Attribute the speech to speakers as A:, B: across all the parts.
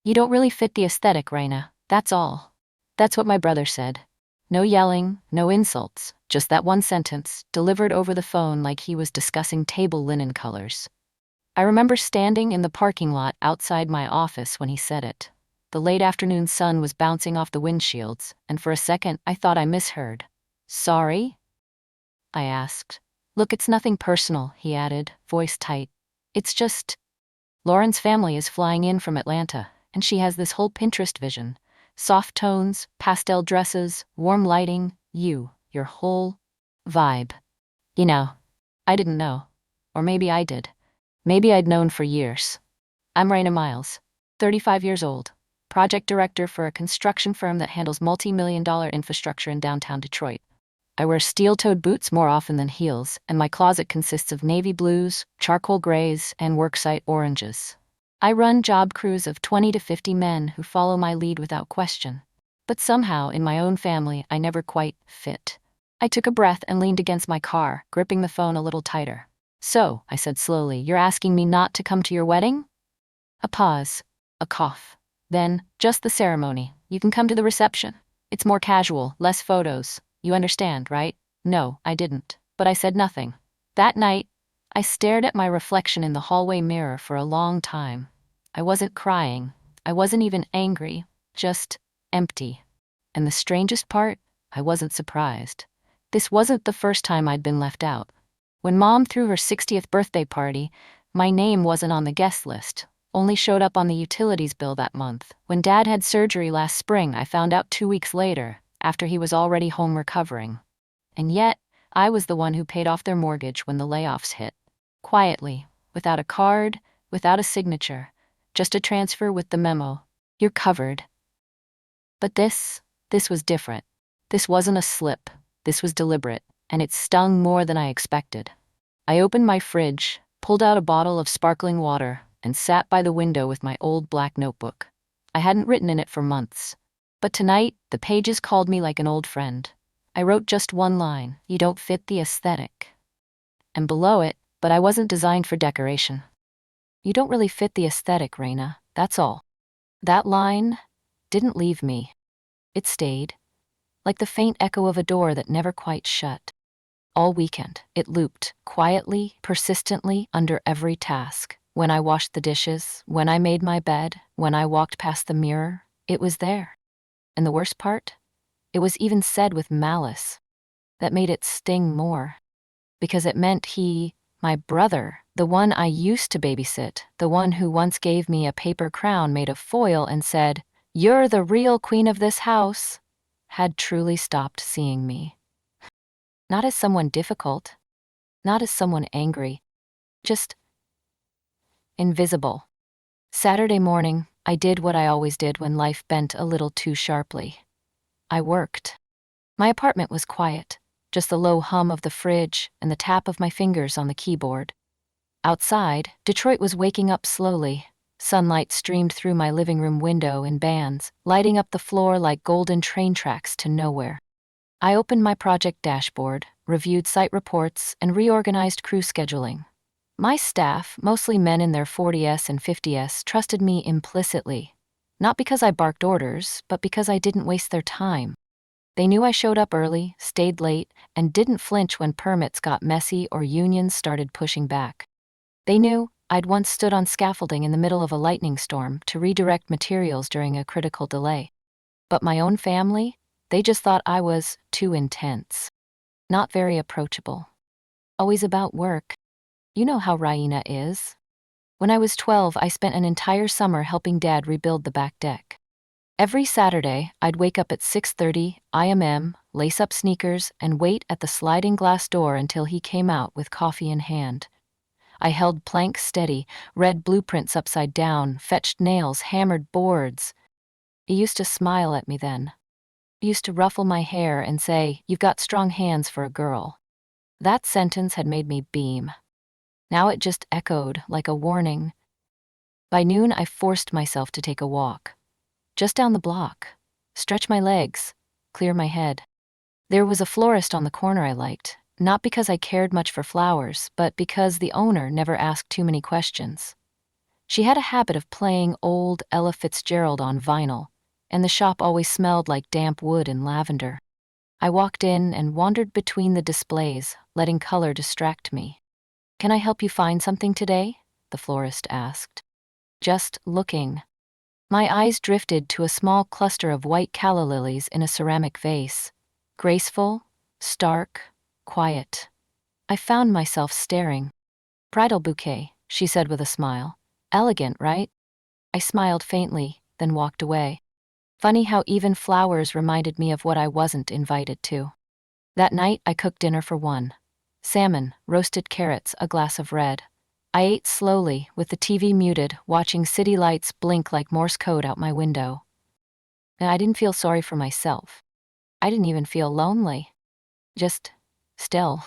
A: You don't really fit the aesthetic, Raina, that's all. That's what my brother said. No yelling, no insults, just that one sentence, delivered over the phone like he was discussing table linen colors. I remember standing in the parking lot outside my office when he said it. The late afternoon sun was bouncing off the windshields, and for a second I thought I misheard. Sorry? I asked. Look, it's nothing personal, he added, voice tight. It's just, Lauren's family is flying in from Atlanta, and she has this whole Pinterest vision. Soft tones, pastel dresses, warm lighting, your whole vibe. You know, I didn't know. Or maybe I did. Maybe I'd known for years. I'm Raina Miles, 35 years old, project director for a construction firm that handles multi-million-dollar infrastructure in downtown Detroit. I wear steel-toed boots more often than heels, and my closet consists of navy blues, charcoal grays, and worksite oranges. I run job crews of 20 to 50 men who follow my lead without question. But somehow, in my own family, I never quite fit. I took a breath and leaned against my car, gripping the phone a little tighter. So, I said slowly, you're asking me not to come to your wedding? A pause. A cough. Then, just the ceremony. You can come to the reception. It's more casual, less photos. You understand, right? No, I didn't. But I said nothing. That night, I stared at my reflection in the hallway mirror for a long time. I wasn't crying. I wasn't even angry. Just empty. And the strangest part, I wasn't surprised. This wasn't the first time I'd been left out. When Mom threw her 60th birthday party, my name wasn't on the guest list, only showed up on the utilities bill that month. When Dad had surgery last spring, I found out 2 weeks later, after he was already home recovering. And yet, I was the one who paid off their mortgage when the layoffs hit. Quietly, without a card, without a signature, just a transfer with the memo, you're covered. But this was different. This wasn't a slip, this was deliberate, and it stung more than I expected. I opened my fridge, pulled out a bottle of sparkling water, and sat by the window with my old black notebook. I hadn't written in it for months. But tonight, the pages called me like an old friend. I wrote just one line, you don't fit the aesthetic. And below it, but I wasn't designed for decoration. You don't really fit the aesthetic, Raina, that's all. That line didn't leave me. It stayed, like the faint echo of a door that never quite shut. All weekend, it looped, quietly, persistently, under every task. When I washed the dishes, when I made my bed, when I walked past the mirror, it was there. And the worst part? It was even said with malice. That made it sting more. Because it meant he, my brother, the one I used to babysit, the one who once gave me a paper crown made of foil and said, "You're the real queen of this house," had truly stopped seeing me. Not as someone difficult, not as someone angry, just invisible. Saturday morning, I did what I always did when life bent a little too sharply. I worked. My apartment was quiet, just the low hum of the fridge and the tap of my fingers on the keyboard. Outside, Detroit was waking up slowly. Sunlight streamed through my living room window in bands, lighting up the floor like golden train tracks to nowhere. I opened my project dashboard, reviewed site reports, and reorganized crew scheduling. My staff, mostly men in their 40s and 50s, trusted me implicitly. Not because I barked orders, but because I didn't waste their time. They knew I showed up early, stayed late, and didn't flinch when permits got messy or unions started pushing back. They knew I'd once stood on scaffolding in the middle of a lightning storm to redirect materials during a critical delay. But my own family? They just thought I was too intense. Not very approachable. Always about work. You know how Raina is. When I was 12, I spent an entire summer helping Dad rebuild the back deck. Every Saturday, I'd wake up at 6:30 IM, lace up sneakers, and wait at the sliding glass door until he came out with coffee in hand. I held planks steady, read blueprints upside down, fetched nails, hammered boards. He used to smile at me then. Used to ruffle my hair and say, "You've got strong hands for a girl." That sentence had made me beam. Now it just echoed like a warning. By noon, I forced myself to take a walk. Just down the block. Stretch my legs. Clear my head. There was a florist on the corner I liked, not because I cared much for flowers, but because the owner never asked too many questions. She had a habit of playing old Ella Fitzgerald on vinyl, and the shop always smelled like damp wood and lavender. I walked in and wandered between the displays, letting color distract me. "Can I help you find something today?" the florist asked. "Just looking." My eyes drifted to a small cluster of white calla lilies in a ceramic vase. Graceful, stark, quiet. I found myself staring. "Bridal bouquet," she said with a smile. "Elegant, right?" I smiled faintly, then walked away. Funny how even flowers reminded me of what I wasn't invited to. That night, I cooked dinner for one. Salmon, roasted carrots, a glass of red. I ate slowly, with the TV muted, watching city lights blink like Morse code out my window. And I didn't feel sorry for myself. I didn't even feel lonely. Just still.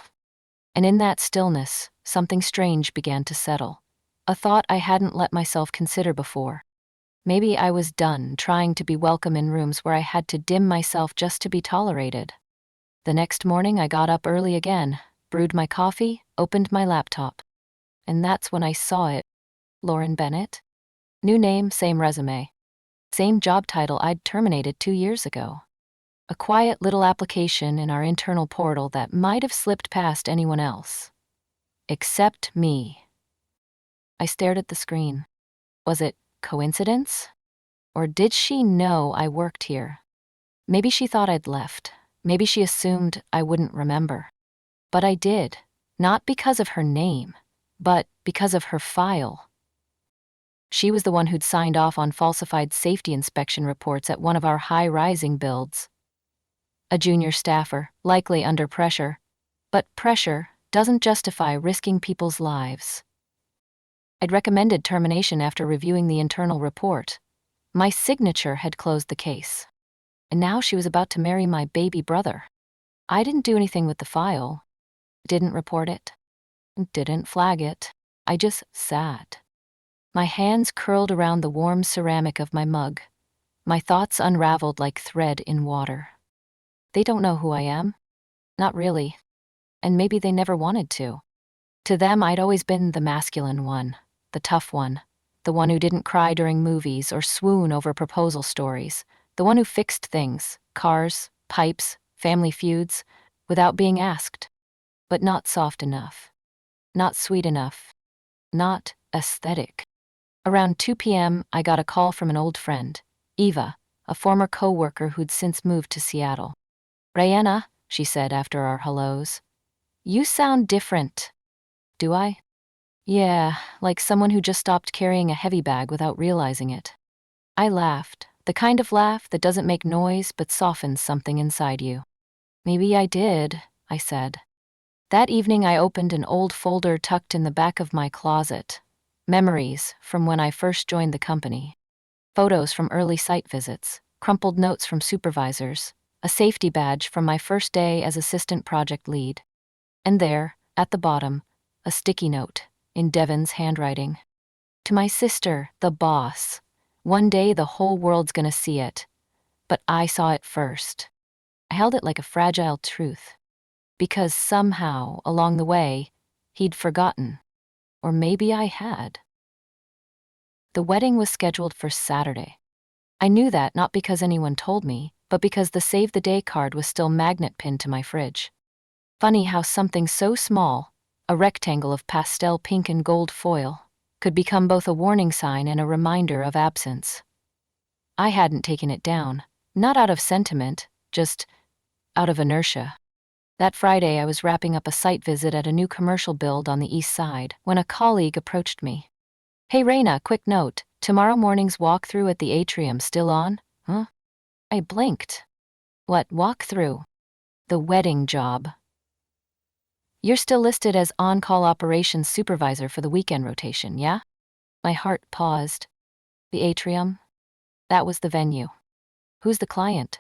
A: And in that stillness, something strange began to settle. A thought I hadn't let myself consider before. Maybe I was done trying to be welcome in rooms where I had to dim myself just to be tolerated. The next morning, I got up early again, brewed my coffee, opened my laptop. And that's when I saw it. Lauren Bennett? New name, same resume. Same job title I'd terminated 2 years ago. A quiet little application in our internal portal that might have slipped past anyone else. Except me. I stared at the screen. Was it coincidence? Or did she know I worked here? Maybe she thought I'd left. Maybe she assumed I wouldn't remember. But I did. Not because of her name, but because of her file. She was the one who'd signed off on falsified safety inspection reports at one of our high-rising builds. A junior staffer, likely under pressure. But pressure doesn't justify risking people's lives. I'd recommended termination after reviewing the internal report. My signature had closed the case. And now she was about to marry my baby brother. I didn't do anything with the file. Didn't report it. Didn't flag it. I just sat. My hands curled around the warm ceramic of my mug. My thoughts unraveled like thread in water. They don't know who I am. Not really. And maybe they never wanted to. To them, I'd always been the masculine one, the tough one, the one who didn't cry during movies or swoon over proposal stories, the one who fixed things, cars, pipes, family feuds, without being asked. But not soft enough. Not sweet enough. Not aesthetic. Around 2 p.m., I got a call from an old friend, Eva, a former co-worker who'd since moved to Seattle. "Rayanna," she said after our hellos, "you sound different." "Do I?" "Yeah, like someone who just stopped carrying a heavy bag without realizing it." I laughed, the kind of laugh that doesn't make noise but softens something inside you. "Maybe I did," I said. That evening, I opened an old folder tucked in the back of my closet. Memories from when I first joined the company. Photos from early site visits, crumpled notes from supervisors, a safety badge from my first day as assistant project lead. And there, at the bottom, a sticky note, in Devin's handwriting. "To my sister, the boss. One day the whole world's gonna see it. But I saw it first." I held it like a fragile truth. Because somehow, along the way, he'd forgotten. Or maybe I had. The wedding was scheduled for Saturday. I knew that not because anyone told me, but because the save the day card was still magnet pinned to my fridge. Funny how something so small, a rectangle of pastel pink and gold foil, could become both a warning sign and a reminder of absence. I hadn't taken it down, not out of sentiment, just out of inertia. That Friday, I was wrapping up a site visit at a new commercial build on the east side when a colleague approached me. "Hey Raina, quick note, tomorrow morning's walkthrough at the atrium still on?" Huh? I blinked. "What walkthrough?" "The wedding job. You're still listed as on-call operations supervisor for the weekend rotation, yeah?" My heart paused. The atrium? That was the venue. "Who's the client?"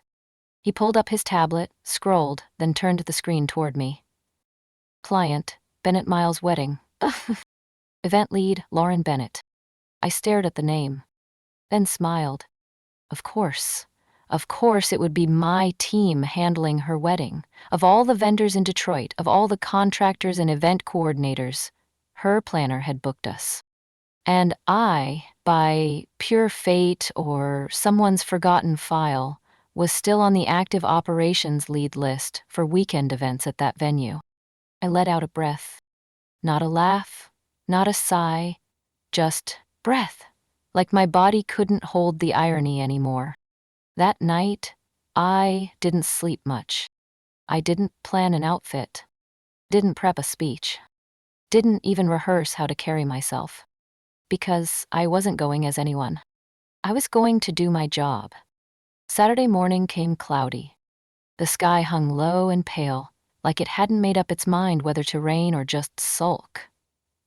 A: He pulled up his tablet, scrolled, then turned the screen toward me. "Client, Bennett Miles' wedding." Event lead, Lauren Bennett. I stared at the name, then smiled. Of course. Of course it would be my team handling her wedding. Of all the vendors in Detroit, of all the contractors and event coordinators, her planner had booked us. And I, by pure fate or someone's forgotten file, was still on the active operations lead list for weekend events at that venue. I let out a breath. Not a laugh, not a sigh, just breath. Like my body couldn't hold the irony anymore. That night, I didn't sleep much. I didn't plan an outfit, didn't prep a speech, didn't even rehearse how to carry myself. Because I wasn't going as anyone. I was going to do my job. Saturday morning came cloudy. The sky hung low and pale, like it hadn't made up its mind whether to rain or just sulk.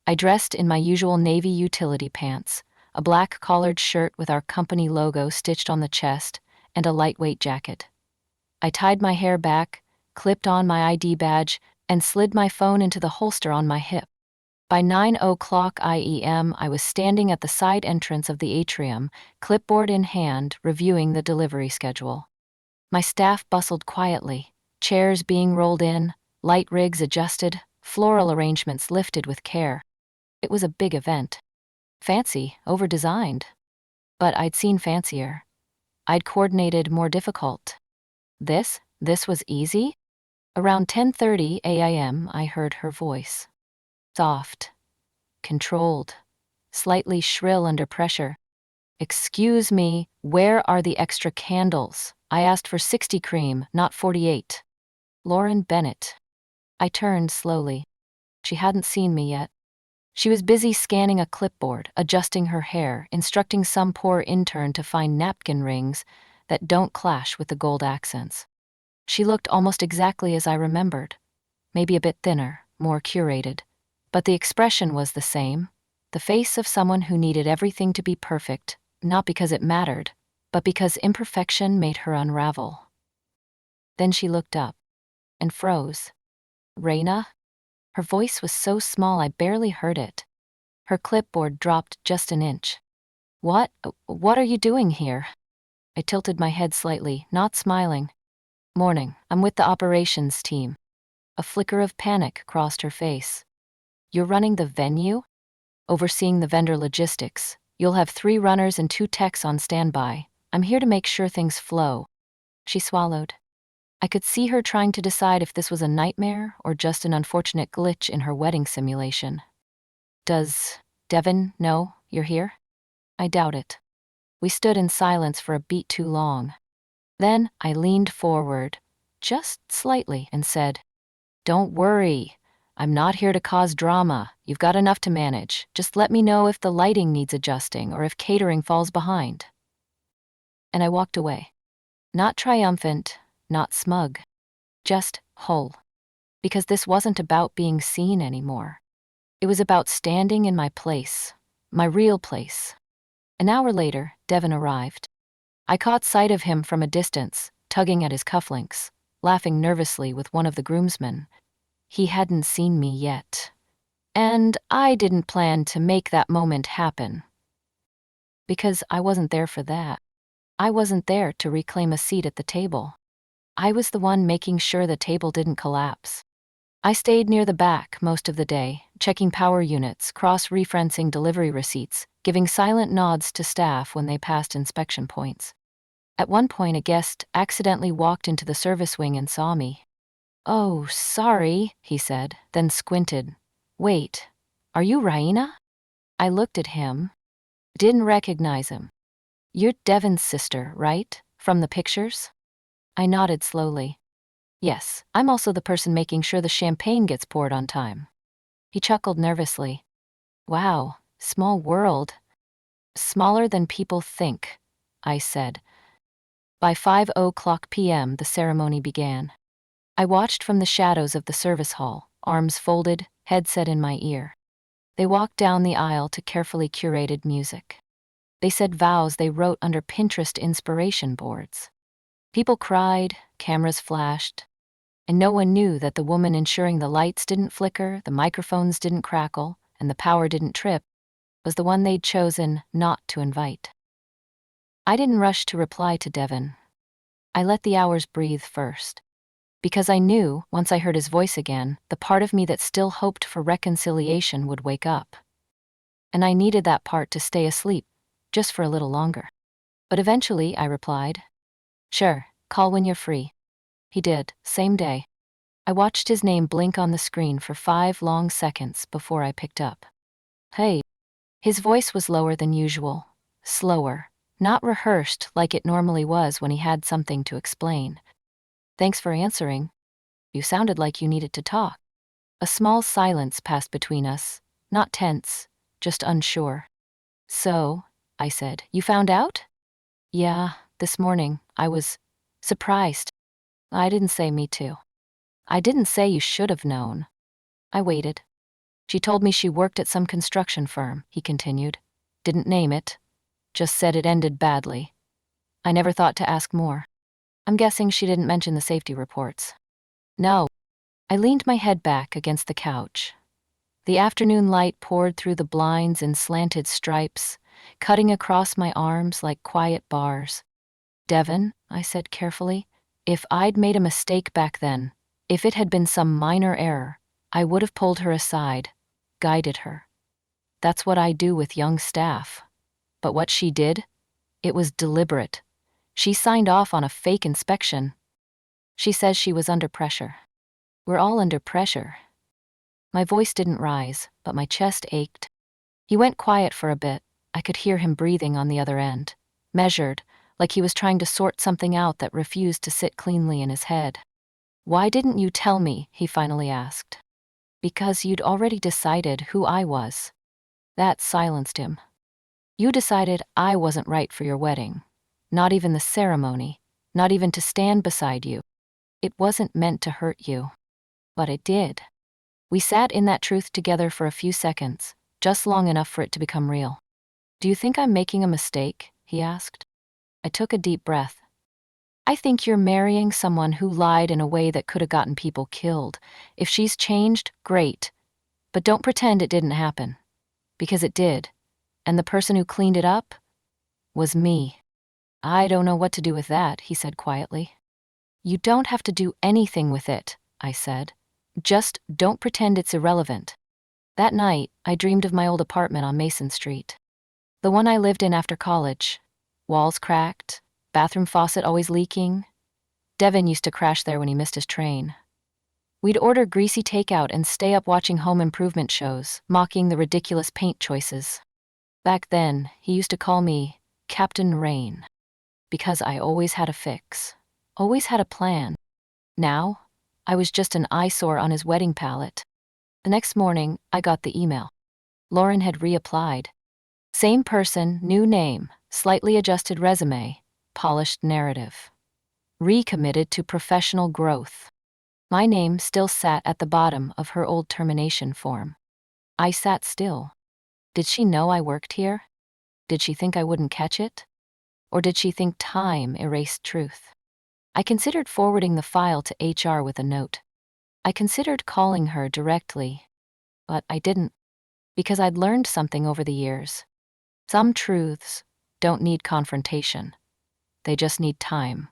A: I dressed in my usual navy utility pants, a black collared shirt with our company logo stitched on the chest, and a lightweight jacket. I tied my hair back, clipped on my ID badge, and slid my phone into the holster on my hip. By 9:00 IEM, I was standing at the side entrance of the atrium, clipboard in hand, reviewing the delivery schedule. My staff bustled quietly, chairs being rolled in, light rigs adjusted, floral arrangements lifted with care. It was a big event. Fancy, over-designed. But I'd seen fancier. I'd coordinated more difficult. This was easy? Around 10:30 a.m., I heard her voice. Soft, controlled, slightly shrill under pressure. "Excuse me, where are the extra candles? I asked for 60 cream, not 48. Lauren Bennett. I turned slowly. She hadn't seen me yet. She was busy scanning a clipboard, adjusting her hair, instructing some poor intern to find napkin rings that don't clash with the gold accents. She looked almost exactly as I remembered, maybe a bit thinner, more curated. But the expression was the same, the face of someone who needed everything to be perfect, not because it mattered, but because imperfection made her unravel. Then she looked up and froze. "Raina?" Her voice was so small I barely heard it. Her clipboard dropped just an inch. What are you doing here?" I tilted my head slightly, not smiling. "Morning, I'm with the operations team." A flicker of panic crossed her face. "You're running the venue?" "Overseeing the vendor logistics. You'll have 3 runners and 2 techs on standby. I'm here to make sure things flow." She swallowed. I could see her trying to decide if this was a nightmare or just an unfortunate glitch in her wedding simulation. "Does Devin know you're here?" "I doubt it." We stood in silence for a beat too long. Then I leaned forward, just slightly, and said, "Don't worry. I'm not here to cause drama. You've got enough to manage. Just let me know if the lighting needs adjusting or if catering falls behind." And I walked away. Not triumphant, not smug. Just whole. Because this wasn't about being seen anymore. It was about standing in my place, my real place. An hour later, Devin arrived. I caught sight of him from a distance, tugging at his cufflinks, laughing nervously with one of the groomsmen. He hadn't seen me yet. And I didn't plan to make that moment happen. Because I wasn't there for that. I wasn't there to reclaim a seat at the table. I was the one making sure the table didn't collapse. I stayed near the back most of the day, checking power units, cross-referencing delivery receipts, giving silent nods to staff when they passed inspection points. At one point, a guest accidentally walked into the service wing and saw me. "Oh, sorry," he said, then squinted. "Wait, are you Raina?" I looked at him. Didn't recognize him. "You're Devin's sister, right? From the pictures?" I nodded slowly. "Yes, I'm also the person making sure the champagne gets poured on time." He chuckled nervously. "Wow, small world." "Smaller than people think," I said. By 5:00 p.m., the ceremony began. I watched from the shadows of the service hall, arms folded, headset in my ear. They walked down the aisle to carefully curated music. They said vows they wrote under Pinterest inspiration boards. People cried, cameras flashed, and no one knew that the woman ensuring the lights didn't flicker, the microphones didn't crackle, and the power didn't trip was the one they'd chosen not to invite. I didn't rush to reply to Devin. I let the hours breathe first. Because I knew, once I heard his voice again, the part of me that still hoped for reconciliation would wake up. and I needed that part to stay asleep, just for a little longer. But eventually, I replied, "Sure, call when you're free." He did, same day. I watched his name blink on the screen for 5 long seconds before I picked up. "Hey." His voice was lower than usual, slower, not rehearsed like it normally was when he had something to explain. "Thanks for answering. You sounded like you needed to talk." A small silence passed between us, not tense, just unsure. "So," I said, "you found out?" "Yeah, this morning. I was surprised." "I didn't say me too." "I didn't say you should have known." I waited. "She told me she worked at some construction firm," he continued. "Didn't name it. Just said it ended badly. I never thought to ask more." "I'm guessing she didn't mention the safety reports." "No." I leaned my head back against the couch. The afternoon light poured through the blinds in slanted stripes, cutting across my arms like quiet bars. "Devin," I said carefully, "if I'd made a mistake back then, if it had been some minor error, I would have pulled her aside, guided her. That's what I do with young staff. But what she did, it was deliberate. She signed off on a fake inspection. She says she was under pressure." "We're all under pressure." My voice didn't rise, but my chest ached. He went quiet for a bit. I could hear him breathing on the other end, measured, like he was trying to sort something out that refused to sit cleanly in his head. "Why didn't you tell me?" he finally asked. "Because you'd already decided who I was." That silenced him. "You decided I wasn't right for your wedding. Not even the ceremony, not even to stand beside you. It wasn't meant to hurt you. But it did." We sat in that truth together for a few seconds, just long enough for it to become real. "Do you think I'm making a mistake?" he asked. I took a deep breath. "I think you're marrying someone who lied in a way that could have gotten people killed. If she's changed, great. But don't pretend it didn't happen. Because it did. And the person who cleaned it up was me." "I don't know what to do with that," he said quietly. "You don't have to do anything with it," I said. "Just don't pretend it's irrelevant." That night, I dreamed of my old apartment on Mason Street. The one I lived in after college. Walls cracked, bathroom faucet always leaking. Devin used to crash there when he missed his train. We'd order greasy takeout and stay up watching home improvement shows, mocking the ridiculous paint choices. Back then, he used to call me Captain Rain, because I always had a fix, always had a plan. Now, I was just an eyesore on his wedding palette. The next morning, I got the email. Lauren had reapplied. Same person, new name, slightly adjusted resume, polished narrative. Recommitted to professional growth. My name still sat at the bottom of her old termination form. I sat still. Did she know I worked here? Did she think I wouldn't catch it? Or did she think time erased truth? I considered forwarding the file to HR with a note. I considered calling her directly, but I didn't, because I'd learned something over the years. Some truths don't need confrontation. They just need time.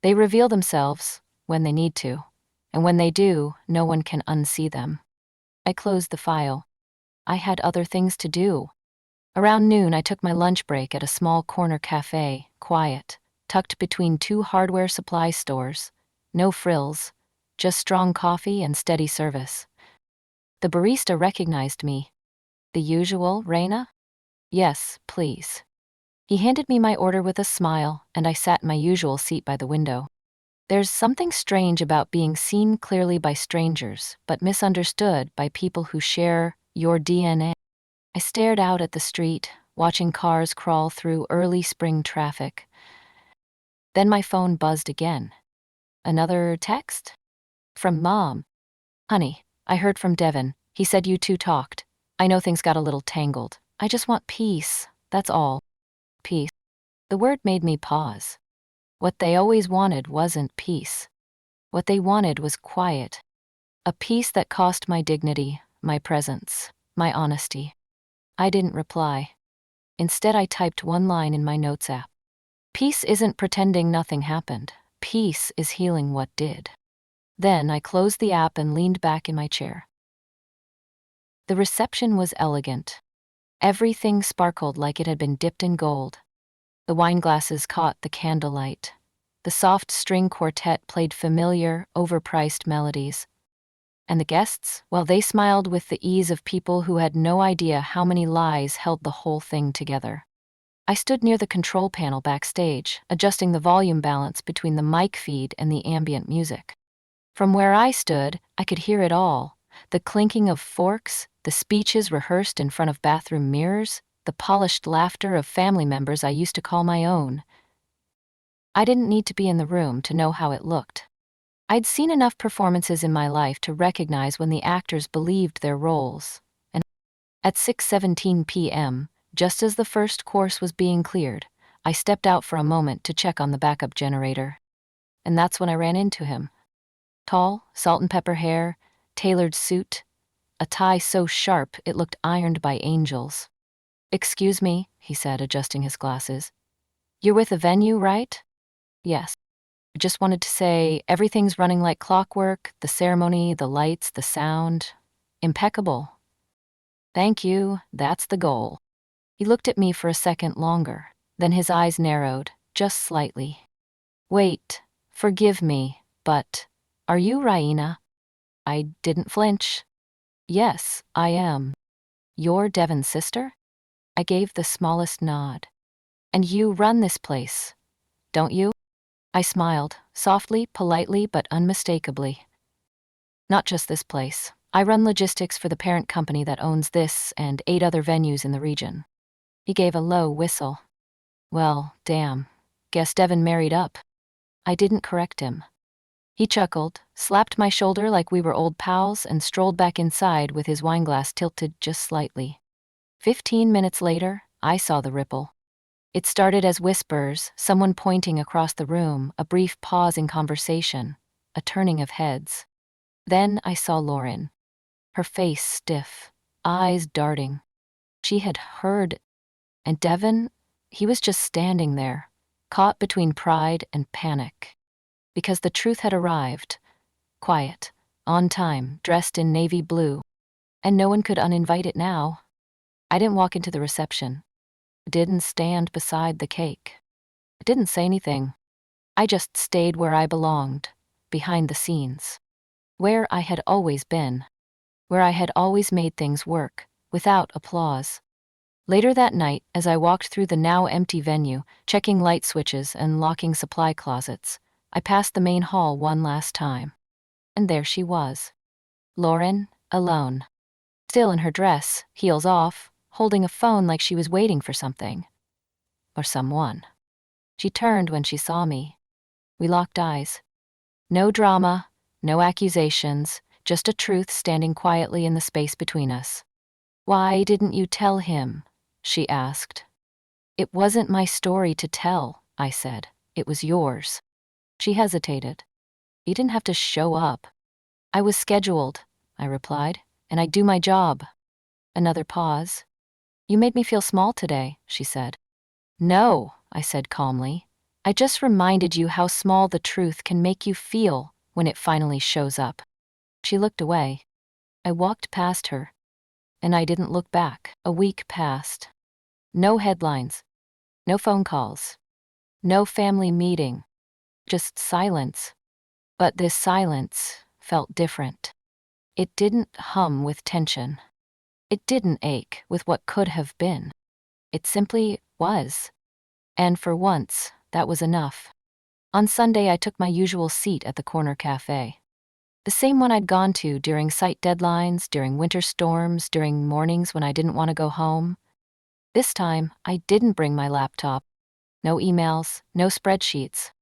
A: They reveal themselves when they need to, and when they do, no one can unsee them. I closed the file. I had other things to do. Around noon, I took my lunch break at a small corner cafe, quiet, tucked between 2 hardware supply stores. No frills, just strong coffee and steady service. The barista recognized me. "The usual, Raina?" "Yes, please." He handed me my order with a smile, and I sat in my usual seat by the window. There's something strange about being seen clearly by strangers, but misunderstood by people who share your DNA. I stared out at the street, watching cars crawl through early spring traffic. Then my phone buzzed again. Another text? From Mom. "Honey, I heard from Devin. He said you two talked. I know things got a little tangled. I just want peace, that's all." Peace. The word made me pause. What they always wanted wasn't peace. What they wanted was quiet. A peace that cost my dignity, my presence, my honesty. I didn't reply. Instead, I typed one line in my notes app. Peace isn't pretending nothing happened. Peace is healing what did. Then I closed the app and leaned back in my chair. The reception was elegant. Everything sparkled like it had been dipped in gold. The wine glasses caught the candlelight. The soft string quartet played familiar, overpriced melodies. And the guests, well, they smiled with the ease of people who had no idea how many lies held the whole thing together. I stood near the control panel backstage, adjusting the volume balance between the mic feed and the ambient music. From where I stood, I could hear it all: the clinking of forks, the speeches rehearsed in front of bathroom mirrors, the polished laughter of family members I used to call my own. I didn't need to be in the room to know how it looked. I'd seen enough performances in my life to recognize when the actors believed their roles. And at 6:17 p.m., just as the first course was being cleared, I stepped out for a moment to check on the backup generator. And that's when I ran into him. Tall, salt and pepper hair, tailored suit, a tie so sharp it looked ironed by angels. "Excuse me," he said, adjusting his glasses. "You're with the venue, right?" "Yes." "I just wanted to say, everything's running like clockwork, the ceremony, the lights, the sound. Impeccable." "Thank you, that's the goal." He looked at me for a second longer, then his eyes narrowed, just slightly. "Wait, forgive me, but are you Raina?" I didn't flinch. "Yes, I am." "You're Devon's sister?" I gave the smallest nod. "And you run this place, don't you?" I smiled, softly, politely, but unmistakably. "Not just this place. I run logistics for the parent company that owns this and 8 other venues in the region." He gave a low whistle. "Well, damn. Guess Devon married up." I didn't correct him. He chuckled, slapped my shoulder like we were old pals, and strolled back inside with his wineglass tilted just slightly. 15 minutes later, I saw the ripple. It started as whispers, someone pointing across the room, a brief pause in conversation, a turning of heads. Then I saw Lauren, her face stiff, eyes darting. She had heard, and Devon, he was just standing there, caught between pride and panic. Because the truth had arrived, quiet, on time, dressed in navy blue, and no one could uninvite it now. I didn't walk into the reception. Didn't stand beside the cake. Didn't say anything. I just stayed where I belonged, behind the scenes. Where I had always been. Where I had always made things work, without applause. Later that night, as I walked through the now empty venue, checking light switches and locking supply closets, I passed the main hall one last time. And there she was. Lauren, alone. Still in her dress, heels off, holding a phone like she was waiting for something. Or someone. She turned when she saw me. We locked eyes. No drama, no accusations, just a truth standing quietly in the space between us. "Why didn't you tell him?" she asked. "It wasn't my story to tell," I said. "It was yours." She hesitated. "You didn't have to show up." "I was scheduled," I replied, "and I do my job." Another pause. "You made me feel small today," she said. "No," I said calmly. "I just reminded you how small the truth can make you feel when it finally shows up." She looked away. I walked past her, and I didn't look back. A week passed. No headlines. No phone calls. No family meeting. Just silence. But this silence felt different. It didn't hum with tension. It didn't ache with what could have been. It simply was. And for once, that was enough. On Sunday, I took my usual seat at the corner cafe. The same one I'd gone to during site deadlines, during winter storms, during mornings when I didn't want to go home. This time, I didn't bring my laptop. No emails, no spreadsheets.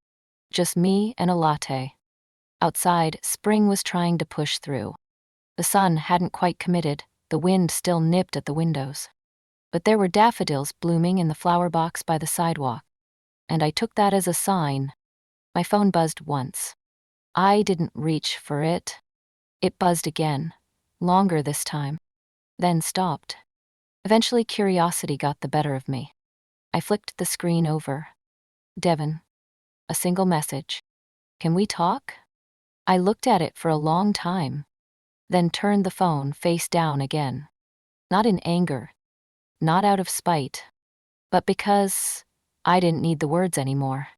A: Just me and a latte. Outside, spring was trying to push through. The sun hadn't quite committed, the wind still nipped at the windows. But there were daffodils blooming in the flower box by the sidewalk. And I took that as a sign. My phone buzzed once. I didn't reach for it. It buzzed again, longer this time, then stopped. Eventually, curiosity got the better of me. I flicked the screen over. "Devon." A single message. "Can we talk?" I looked at it for a long time, then turned the phone face down again. Not in anger. not out of spite, but because I didn't need the words anymore.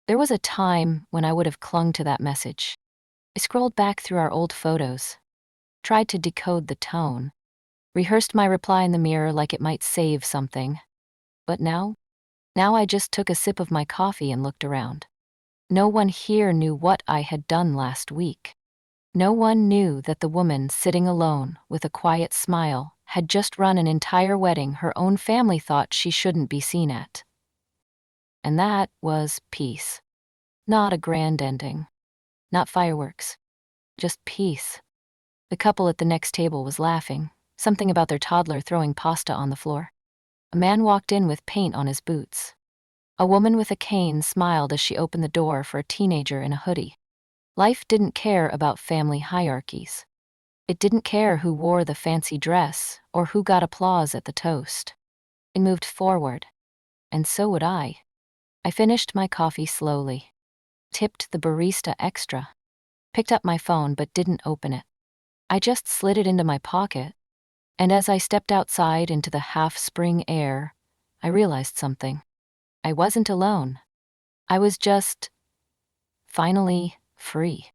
A: There was a time when I would have clung to that message. I scrolled back through our old photos, tried to decode the tone, rehearsed my reply in the mirror like it might save something. But now I just took a sip of my coffee and looked around. No one here knew what I had done last week. No one knew that the woman sitting alone with a quiet smile had just run an entire wedding her own family thought she shouldn't be seen at. And that was peace. Not a grand ending. Not fireworks. Just peace. The couple at the next table was laughing, something about their toddler throwing pasta on the floor. A man walked in with paint on his boots. A woman with a cane smiled as she opened the door for a teenager in a hoodie. Life didn't care about family hierarchies. It didn't care who wore the fancy dress or who got applause at the toast. It moved forward, and so would I. I finished my coffee slowly, tipped the barista extra, picked up my phone but didn't open it. I just slid it into my pocket, and as I stepped outside into the half-spring air, I realized something. I wasn't alone. I was just finally free.